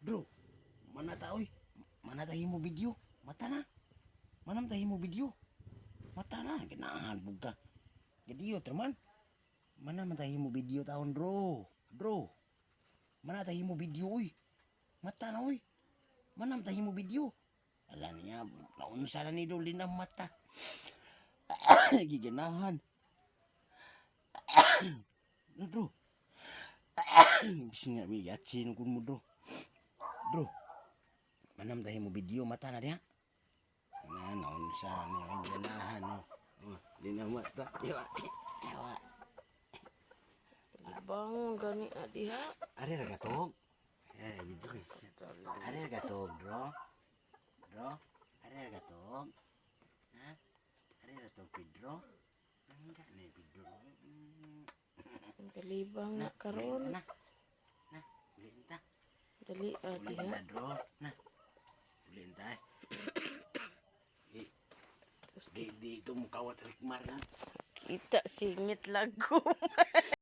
Bro, mana ta oy? Mana tahi mo video? Mata na. Manam tahi mo video? Mata na, ganahan buga. Video teman. Mana man tahi mo video taon bro? Bro. Mana tahi mo video oy? Mata na oy. Manam tahi mo video? Ala niya, naunsa na ni Dolin ang mata. Giganahan. Bro. Bisa nga mi yatsin kun mo bro. Bro. Manam tahi mo video mata na dia. Na naunsa ni ang ganahan no. Di na mata. Yawa. Ibang gani adiha. Are ra gatog. Video guys. Are ra gatog, bro. Bro, are ra gatog. Ha? Are ra gatog Pedro. Enggak nih Pedro. Galibang na karon. Na. Benta. Dali adiha. Benta, bro. Nah. Benta. Di itu mukawat Rikmar kan. Kita singit lagu.